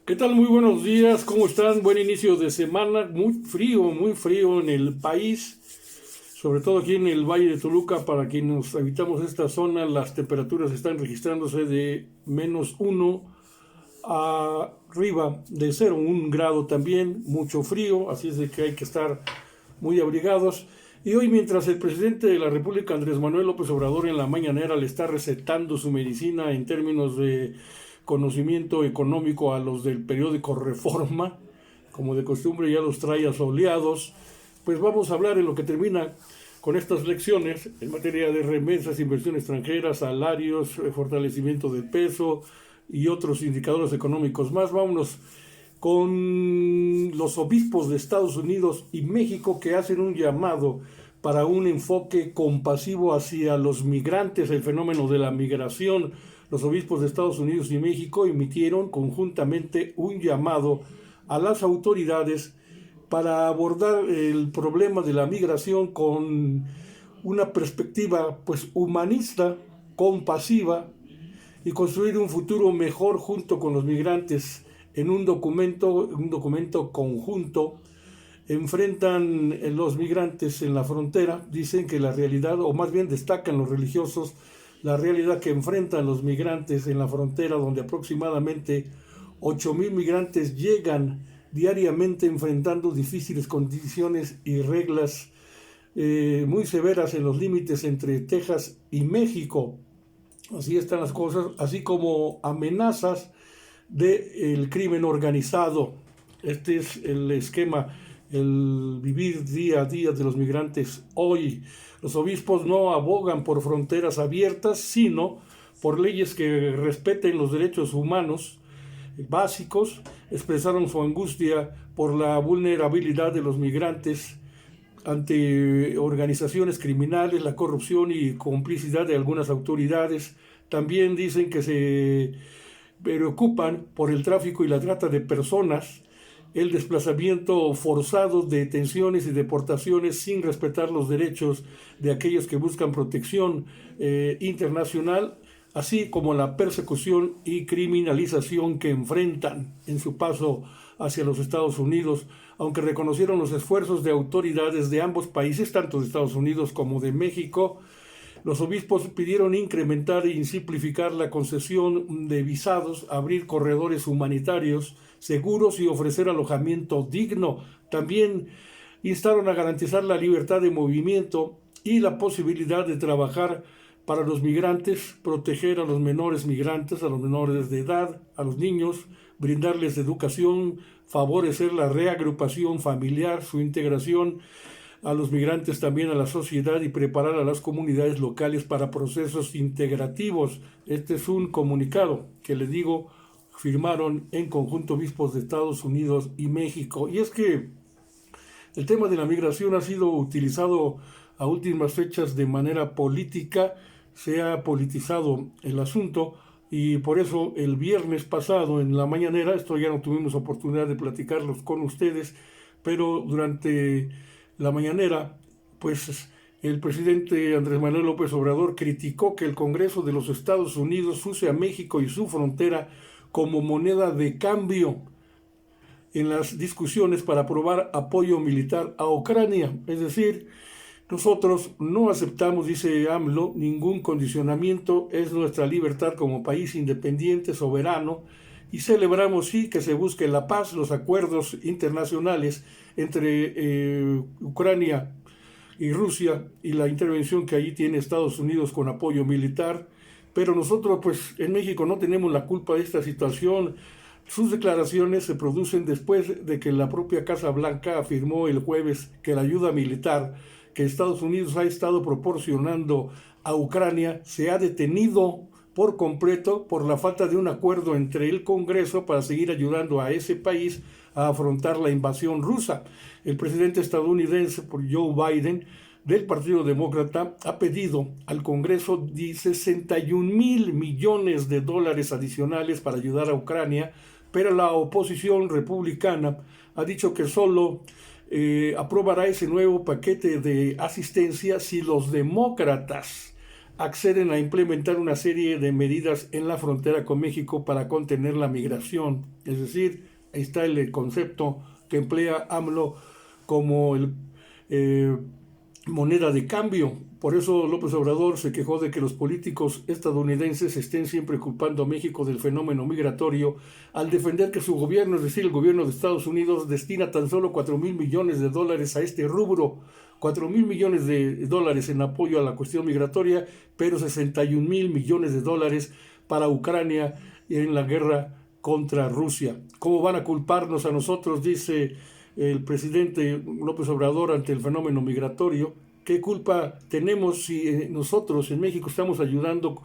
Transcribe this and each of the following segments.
¿Qué tal? Muy buenos días, ¿cómo están? Buen inicio de semana, muy frío en el país, sobre todo aquí en el Valle de Toluca, para quienes habitamos esta zona, las temperaturas están registrándose de -1 arriba de 0, 1 grado también, mucho frío, así es de que hay que estar muy abrigados. Y hoy, mientras el presidente de la República, Andrés Manuel López Obrador, en la mañanera le está recetando su medicina en términos de conocimiento económico a los del periódico Reforma, como de costumbre ya los trae asoleados, pues vamos a hablar en lo que termina con estas lecciones en materia de remesas, inversión extranjera, salarios, fortalecimiento del peso y otros indicadores económicos más. Vámonos con los obispos de Estados Unidos y México, que hacen un llamado para un enfoque compasivo hacia los migrantes, el fenómeno de la migración. Los obispos de Estados Unidos y México emitieron conjuntamente un llamado a las autoridades para abordar el problema de la migración con una perspectiva pues humanista, compasiva, y construir un futuro mejor junto con los migrantes. En un documento conjunto enfrentan los migrantes en la frontera, dicen que la realidad, o más bien destacan los religiosos, la realidad que enfrentan los migrantes en la frontera, donde aproximadamente 8,000 migrantes llegan diariamente enfrentando difíciles condiciones y reglas muy severas en los límites entre Texas y México. Así están las cosas, así como amenazas del crimen organizado. Este es el esquema, el vivir día a día de los migrantes hoy. Los obispos no abogan por fronteras abiertas, sino por leyes que respeten los derechos humanos básicos. Expresaron su angustia por la vulnerabilidad de los migrantes ante organizaciones criminales, la corrupción y complicidad de algunas autoridades. También dicen que se preocupan por el tráfico y la trata de personas, el desplazamiento forzado, detenciones y deportaciones sin respetar los derechos de aquellos que buscan protección internacional, así como la persecución y criminalización que enfrentan en su paso hacia los Estados Unidos, aunque reconocieron los esfuerzos de autoridades de ambos países, tanto de Estados Unidos como de México. Los obispos pidieron incrementar y simplificar la concesión de visados, abrir corredores humanitarios seguros y ofrecer alojamiento digno. También instaron a garantizar la libertad de movimiento y la posibilidad de trabajar para los migrantes, proteger a los menores migrantes, a los menores de edad, a los niños, brindarles educación, favorecer la reagrupación familiar, su integración a los migrantes también a la sociedad y preparar a las comunidades locales para procesos integrativos. Este es un comunicado que les digo firmaron en conjunto obispos de Estados Unidos y México. Y es que el tema de la migración ha sido utilizado a últimas fechas de manera política, se ha politizado el asunto y por eso el viernes pasado en la mañanera, esto ya no tuvimos oportunidad de platicarlos con ustedes, pero durante la mañanera, pues el presidente Andrés Manuel López Obrador criticó que el Congreso de los Estados Unidos use a México y su frontera como moneda de cambio en las discusiones para aprobar apoyo militar a Ucrania. Es decir, nosotros no aceptamos, dice AMLO, ningún condicionamiento, es nuestra libertad como país independiente, soberano, y celebramos sí que se busque la paz, los acuerdos internacionales entre Ucrania y Rusia y la intervención que allí tiene Estados Unidos con apoyo militar, pero nosotros pues en México no tenemos la culpa de esta situación. Sus declaraciones se producen después de que la propia Casa Blanca afirmó el jueves que la ayuda militar que Estados Unidos ha estado proporcionando a Ucrania se ha detenido por completo por la falta de un acuerdo entre el Congreso para seguir ayudando a ese país a afrontar la invasión rusa. El presidente estadounidense, Joe Biden, del Partido Demócrata, ha pedido al Congreso 61,000 millones de dólares adicionales para ayudar a Ucrania, pero la oposición republicana ha dicho que solo aprobará ese nuevo paquete de asistencia si los demócratas acceden a implementar una serie de medidas en la frontera con México para contener la migración. Es decir, ahí está el concepto que emplea AMLO como moneda de cambio. Por eso López Obrador se quejó de que los políticos estadounidenses estén siempre culpando a México del fenómeno migratorio al defender que su gobierno, es decir, el gobierno de Estados Unidos, destina tan solo 4,000 millones de dólares a este rubro, 4,000 millones de dólares en apoyo a la cuestión migratoria, pero 61,000 millones de dólares para Ucrania en la guerra contra Rusia. ¿Cómo van a culparnos a nosotros?, dice el presidente López Obrador, ante el fenómeno migratorio. ¿Qué culpa tenemos si nosotros en México estamos ayudando,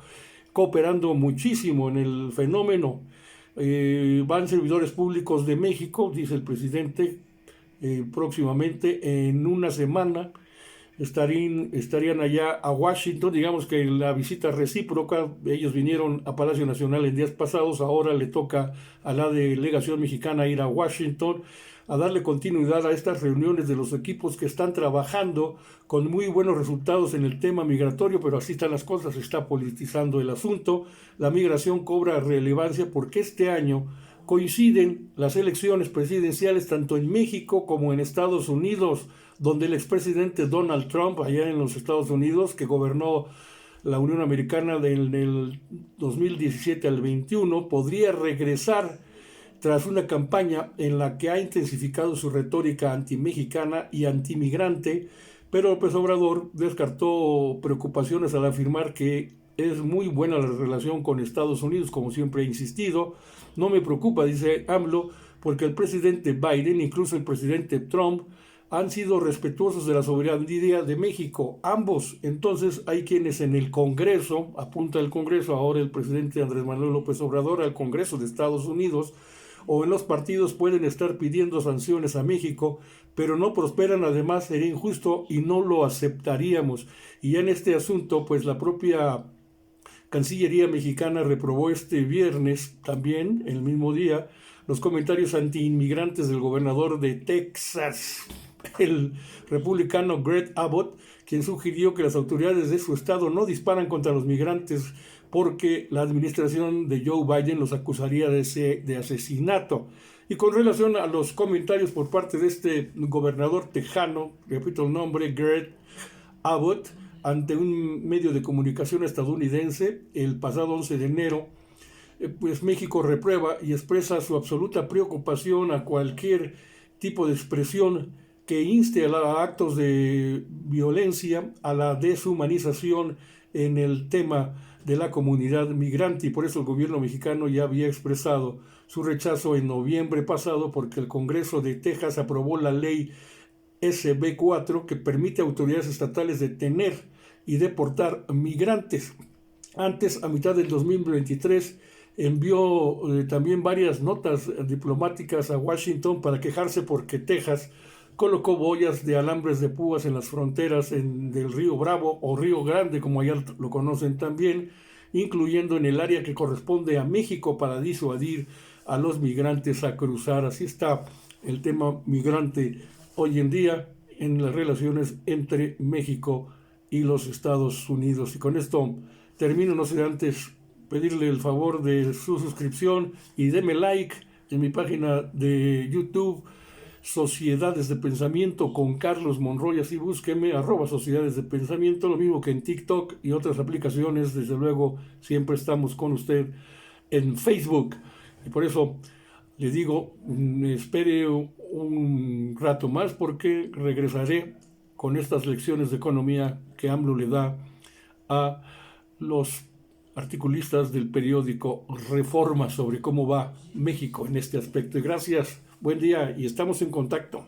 cooperando muchísimo en el fenómeno? Van servidores públicos de México, dice el presidente, próximamente, en una semana, estarían allá a Washington. Digamos que la visita recíproca, ellos vinieron a Palacio Nacional en días pasados, ahora le toca a la delegación mexicana ir a Washington a darle continuidad a estas reuniones de los equipos que están trabajando con muy buenos resultados en el tema migratorio, pero así están las cosas, se está politizando el asunto. La migración cobra relevancia porque este año coinciden las elecciones presidenciales tanto en México como en Estados Unidos, donde el expresidente Donald Trump, allá en los Estados Unidos, que gobernó la Unión Americana del 2017 al 21, podría regresar tras una campaña en la que ha intensificado su retórica antimexicana y antimigrante, pero López Obrador descartó preocupaciones al afirmar que es muy buena la relación con Estados Unidos, como siempre ha insistido. No me preocupa, dice AMLO, porque el presidente Biden, incluso el presidente Trump, han sido respetuosos de la soberanía de México, ambos. Entonces hay quienes en el Congreso, apunta el Congreso, ahora el presidente Andrés Manuel López Obrador, al Congreso de Estados Unidos, o en los partidos pueden estar pidiendo sanciones a México, pero no prosperan. Además sería injusto y no lo aceptaríamos. Y ya en este asunto, pues la propia Cancillería mexicana reprobó este viernes, también el mismo día, los comentarios antiinmigrantes del gobernador de Texas, el republicano Greg Abbott, quien sugirió que las autoridades de su estado no disparan contra los migrantes porque la administración de Joe Biden los acusaría de asesinato. Y con relación a los comentarios por parte de este gobernador tejano, repito el nombre, Greg Abbott, ante un medio de comunicación estadounidense el pasado 11 de enero, pues México reprueba y expresa su absoluta preocupación a cualquier tipo de expresión que inste a actos de violencia, a la deshumanización en el tema de la comunidad migrante, y por eso el gobierno mexicano ya había expresado su rechazo en noviembre pasado, porque el Congreso de Texas aprobó la ley SB 4 que permite a autoridades estatales detener y deportar migrantes. Antes, a mitad del 2023, envió también varias notas diplomáticas a Washington para quejarse porque Texas colocó boyas de alambres de púas en las fronteras del río Bravo o Río Grande, como allá lo conocen también, incluyendo en el área que corresponde a México, para disuadir a los migrantes a cruzar. Así está el tema migrante hoy en día en las relaciones entre México y los Estados Unidos. Y con esto termino, no sé antes pedirle el favor de su suscripción y deme like en mi página de YouTube, Sociedades de Pensamiento con Carlos Monroy, así búsqueme, @Sociedades de Pensamiento, lo mismo que en TikTok y otras aplicaciones. Desde luego siempre estamos con usted en Facebook, y por eso le digo, espere un rato más porque regresaré con estas lecciones de economía que AMLO le da a los articulistas del periódico Reforma sobre cómo va México en este aspecto. Y gracias, buen día y estamos en contacto.